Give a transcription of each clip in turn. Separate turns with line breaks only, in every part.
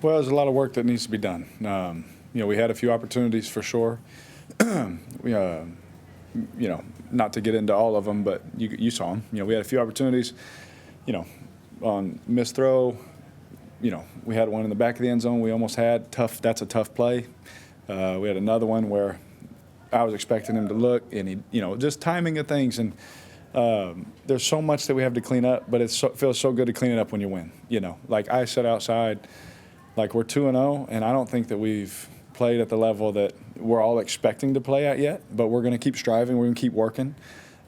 Well, there's a lot of work that needs to be done. We had a few opportunities for sure. we, not to get into all of them, but you saw them. We had a few opportunities. On missed throw. We had one in the back of the end zone. We almost had tough. That's a tough play. We had another one where I was expecting him to look, and he, just timing of things. And there's so much that we have to clean up, but it feels so good to clean it up when you win. Like I said outside. Like we're 2-0, and I don't think that we've played at the level that we're all expecting to play at yet. But we're going to keep striving. We're going to keep working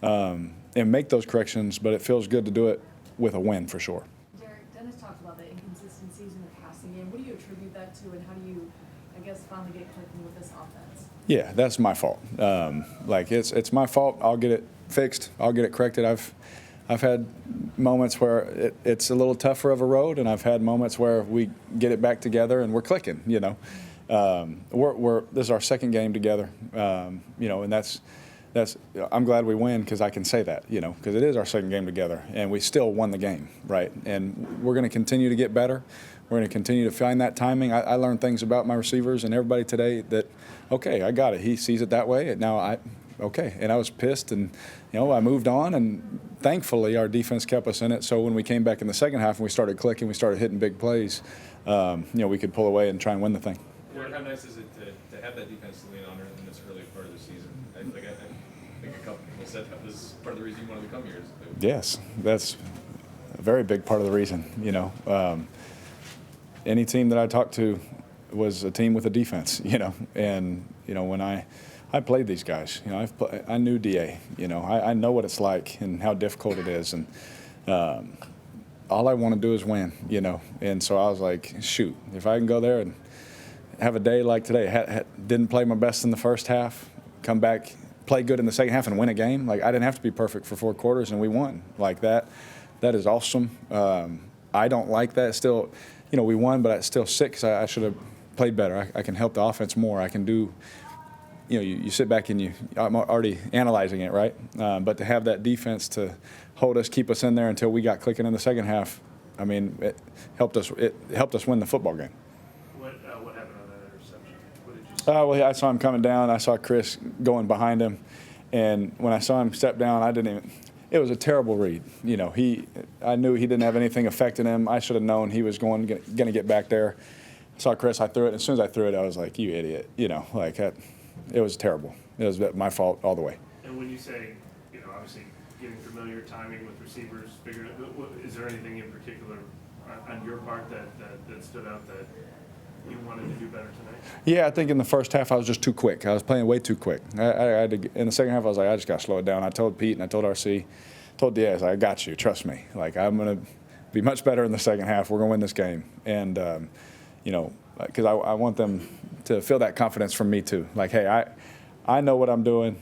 and make those corrections. But it feels good to do it with a win for sure.
Derek, Dennis talked about the inconsistencies in the passing game. What do you attribute that to, and how do you, finally get clicking with this offense?
Yeah, that's my fault. It's my fault. I'll get it fixed. I'll get it corrected. I've had moments where it's a little tougher of a road, and I've had moments where we get it back together and we're clicking. This is our second game together. And that's I'm glad we win because I can say that. Because it is our second game together, and we still won the game, right? And we're going to continue to get better. We're going to continue to find that timing. I learned things about my receivers and everybody today that, okay, I got it. He sees it that way, and now okay. And I was pissed, and I moved on, and thankfully our defense kept us in it. So when we came back in the second half and we started clicking, we started hitting big plays, we could pull away and try and win the thing.
How nice is it to have that defense to lean on in this early part of the season? I think a couple people said that was part of the reason you wanted to come here.
Yes, that's a very big part of the reason. Any team that I talked to was a team with a defense, and when I played these guys. I knew DA. I know what it's like and how difficult it is, and all I want to do is win. And so I was like, shoot, if I can go there and have a day like today, didn't play my best in the first half, come back, play good in the second half, and win a game. Like I didn't have to be perfect for 4 quarters, and we won. Like that is awesome. I don't like that. Still, we won, but it's still sick because I should have played better. I can help the offense more. I can do. You sit back and I'm already analyzing it, right? But to have that defense to hold us, keep us in there until we got clicking in the second half, it helped us. It helped us win the football game.
What happened on that interception? What did you see?
I saw him coming down. I saw Chris going behind him, and when I saw him step down, I didn't even. It was a terrible read. I knew he didn't have anything affecting him. I should have known he was going to get back there. I saw Chris. I threw it. And as soon as I threw it, I was like, "You idiot!" It was terrible. It was my fault all the way.
And when you say, obviously getting familiar, timing with receivers, is there anything in particular on your part that stood out that you wanted to do better tonight?
Yeah, I think in the first half I was just too quick. I was playing way too quick. I had to, in the second half I was like, I just got to slow it down. I told Pete and I told RC, told Diaz, I got you, trust me. Like I'm going to be much better in the second half. We're going to win this game. And, because I want them to feel that confidence from me too. Like, hey, I know what I'm doing.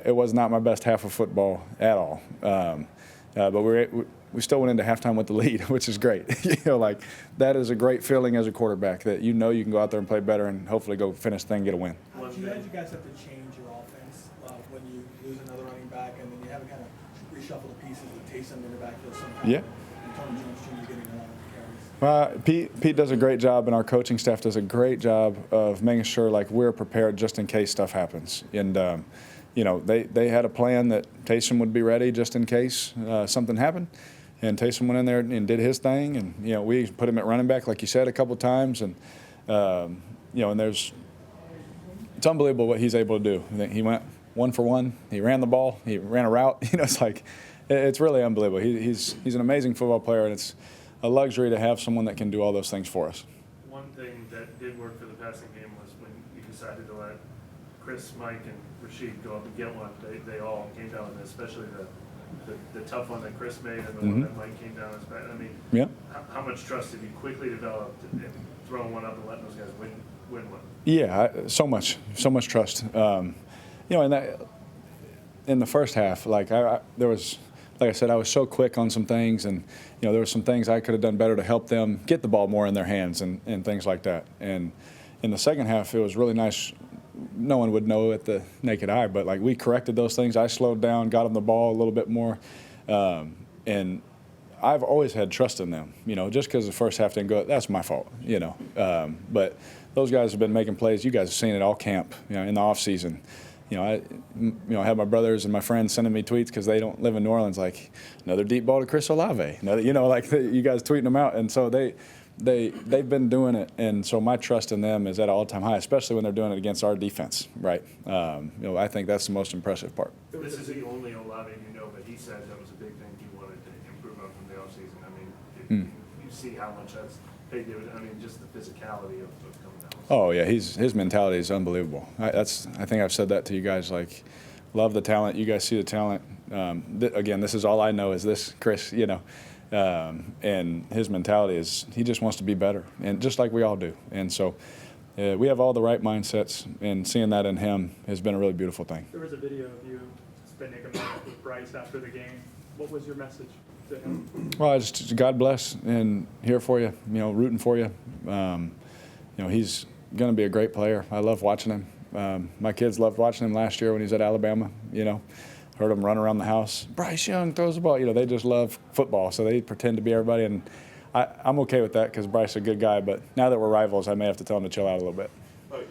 It was not my best half of football at all. But we still went into halftime with the lead, which is great. That is a great feeling as a quarterback that you can go out there and play better and hopefully go finish the thing and get a win.
How did you guys have to change your offense when you lose another running back and then you have to kind of reshuffle the pieces with Taysom in the backfield sometimes?
Yeah.
And Tony Jones Jr. getting a lot of carries.
Pete does a great job, and our coaching staff does a great job of making sure we're prepared just in case stuff happens. And they had a plan that Taysom would be ready just in case something happened. And Taysom went in there and did his thing, and we put him at running back, like you said, a couple of times, and and it's unbelievable what he's able to do. He went 1 for 1. He ran the ball. He ran a route. It's really unbelievable. He's an amazing football player, and it's a luxury to have someone that can do all those things for us.
One thing that did work for the passing game was when you decided to let Chris, Mike, and Rashid go up and get one. They all came down with it, especially the tough one that Chris made and the one that Mike came down as bad.
Yeah.
How much trust have you quickly developed in throwing one up and letting those guys win one?
Yeah, so much trust. And that in the first half, there was. Like I said, I was so quick on some things, and there were some things I could have done better to help them get the ball more in their hands and things like that. And in the second half, it was really nice. No one would know at the naked eye, but we corrected those things. I slowed down, got them the ball a little bit more, and I've always had trust in them. Just because the first half didn't go, that's my fault. But those guys have been making plays. You guys have seen it all camp. In the off season. I have my brothers and my friends sending me tweets because they don't live in New Orleans, like another deep ball to Chris Olave. You guys tweeting them out, and so they've been doing it, and so my trust in them is at an all-time high, especially when they're doing it against our defense, right? I think that's the most impressive part.
This is the only Olave but he said that was a big thing he wanted to improve on from the offseason. I mean, you see how much that's paid dividends. I mean, just the physicality of coming down.
Oh yeah, his mentality is unbelievable. I think I've said that to you guys. Like, love the talent. You guys see the talent. Again, this is all I know is this, Chris. And his mentality is he just wants to be better, and just like we all do. And so we have all the right mindsets, and seeing that in him has been a really beautiful thing.
There was a video of you spending a moment with Bryce after the game. What was your message to him?
Well, I just God bless and here for you. Rooting for you. He's going to be a great player. I love watching him. My kids loved watching him last year when he was at Alabama. Heard him run around the house. Bryce Young throws the ball. They just love football, so they pretend to be everybody. And I'm okay with that because Bryce is a good guy. But now that we're rivals, I may have to tell him to chill out a little bit.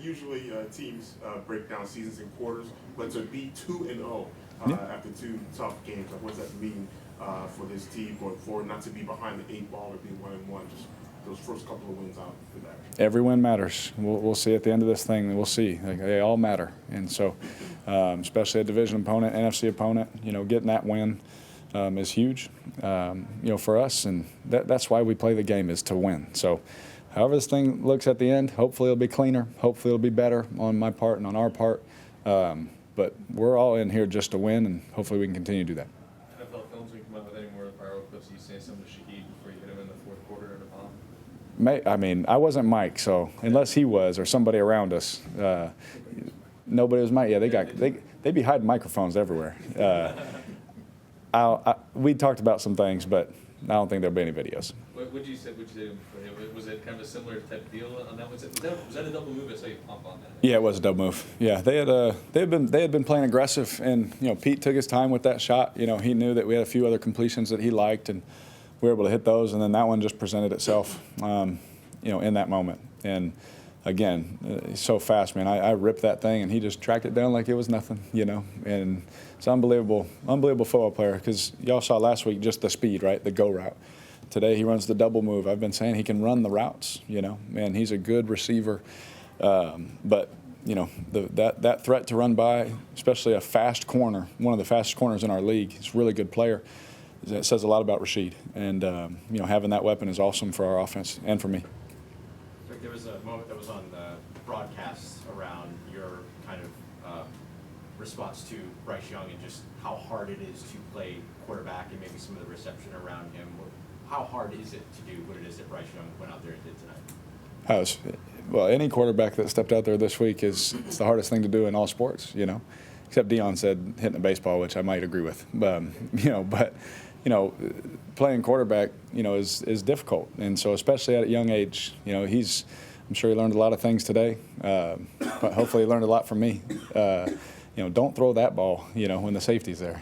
Usually teams break down seasons in quarters, but to be 2-0 after 2 tough games, what does that mean for this team going forward? Not to be behind the 8 ball or be 1-1, just those first couple of wins out for that.
Every win matters. We'll see at the end of this thing. We'll see. They all matter. And so, especially a division opponent, NFC opponent, getting that win is huge, for us. And that's why we play the game, is to win. So, however this thing looks at the end, hopefully it'll be cleaner. Hopefully it'll be better on my part and on our part. But we're all in here just to win, and hopefully we can continue to do that.
NFL films, we come up with any more viral clips of you saying something to Shaheed before you hit him in the fourth quarter at a bomb?
I wasn't Mike, so unless he was or somebody around us, nobody was Mike. Yeah, they be hiding microphones everywhere. We talked about some things, but I don't think there'll be any videos.
What would you say? Was it kind of a similar type deal on that? Was that a double move? I saw you pump on that.
Yeah, it was a double move. Yeah, they had been playing aggressive, and Pete took his time with that shot. He knew that we had a few other completions that he liked, and we were able to hit those, and then that one just presented itself, in that moment. And again, he's so fast, man. I ripped that thing, and he just tracked it down like it was nothing, And it's unbelievable football player, because y'all saw last week just the speed, right, the go route. Today he runs the double move. I've been saying he can run the routes, and he's a good receiver. But that threat to run by, especially a fast corner, one of the fastest corners in our league, he's a really good player. It says a lot about Rashid, and having that weapon is awesome for our offense and for me.
There was a moment that was on the broadcast around your kind of response to Bryce Young and just how hard it is to play quarterback and maybe some of the reception around him. How hard is it to do what it is that Bryce Young went out there and did tonight?
Well, any quarterback that stepped out there this week it's the hardest thing to do in all sports, Except Dion said hitting a baseball, which I might agree with. Playing quarterback, is difficult. And so especially at a young age, I'm sure he learned a lot of things today. But hopefully he learned a lot from me. Don't throw that ball, when the safety's there,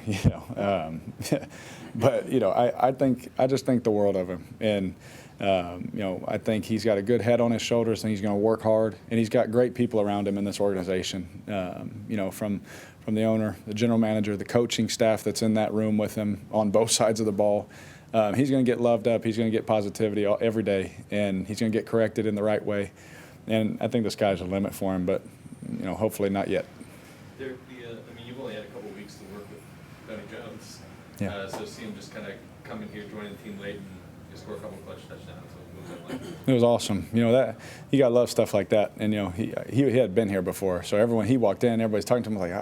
But, I just think the world of him. And, I think he's got a good head on his shoulders, and he's going to work hard. And he's got great people around him in this organization, from the owner, the general manager, the coaching staff that's in that room with him on both sides of the ball. He's going to get loved up. He's going to get positivity every day, and he's going to get corrected in the right way. And I think the sky's the limit for him, but, hopefully not yet.
You've only had a couple weeks to work with Benny Jones.
Yeah.
So see him just kind of come in here, join the team late, and just score a couple clutch touchdowns.
It was awesome. That you gotta love stuff like that. And he had been here before, so everyone he walked in, everybody's talking to him like,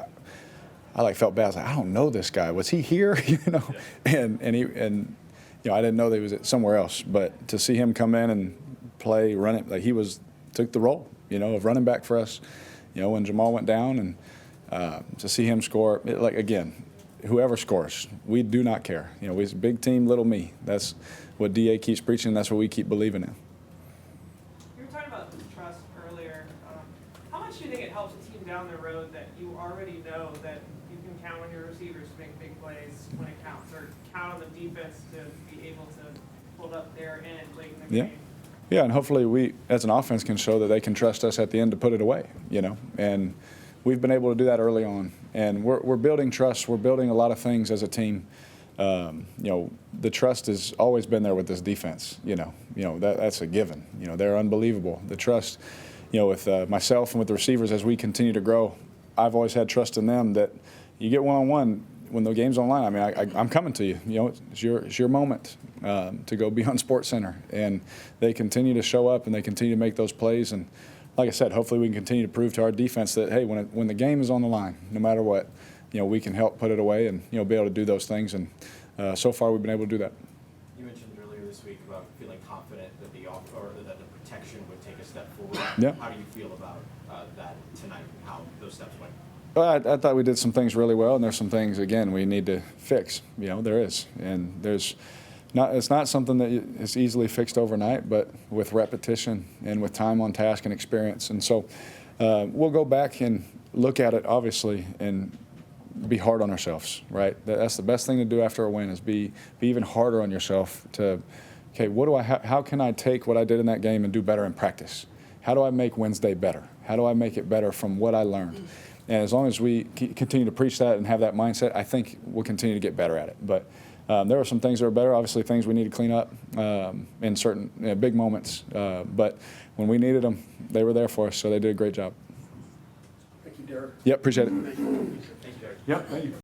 I felt bad. I was like, I don't know this guy. Was he here?
Yeah.
And I didn't know that he was somewhere else. But to see him come in and play, run it, like took the role, of running back for us. When Jamal went down, and to see him score, whoever scores, we do not care. We're a big team, little me. That's what DA keeps preaching. That's what we keep believing in.
You were talking about trust earlier. How much do you think it helps a team down the road that you already know that you can count on your receivers to make big plays when it counts, or count on the defense to be able to hold up their end late in the
Yeah.
game?
Yeah, and hopefully we, as an offense, can show that they can trust us at the end to put it away, you know. And we've been able to do that early on. And we're building trust. We're building a lot of things as a team. You know, the trust has always been there with this defense, you know. That's a given. You know, they're unbelievable. The trust, you know, with myself and with the receivers as we continue to grow, I've always had trust in them that you get one-on-one when the game's online. I mean, I'm coming to you. You know, it's your moment to go be on SportsCenter, and they continue to show up and they continue to make those plays. And like I said, hopefully we can continue to prove to our defense that hey, when the game is on the line, no matter what, you know, we can help put it away and be able to do those things. And so far we've been able to do that.
You mentioned earlier this week about feeling confident that that the protection would take a step forward.
Yeah.
How do you feel about that tonight and how those steps went?
Well, I thought we did some things really well, and there's some things again we need to fix. You know, there is, and there's not. It's not something that is easily fixed overnight, but with repetition and with time on task and experience. And so we'll go back and look at it, obviously, and be hard on ourselves. Right? That's the best thing to do after a win is be even harder on yourself. To okay, what do I? How can I take what I did in that game and do better in practice? How do I make Wednesday better? How do I make it better from what I learned? And as long as we continue to preach that and have that mindset, I think we'll continue to get better at it. But there are some things that are better, obviously things we need to clean up in certain big moments. But when we needed them, they were there for us, so they did a great job.
Thank you, Derek.
Yep, appreciate it.
Thank you.
Yep, thank you.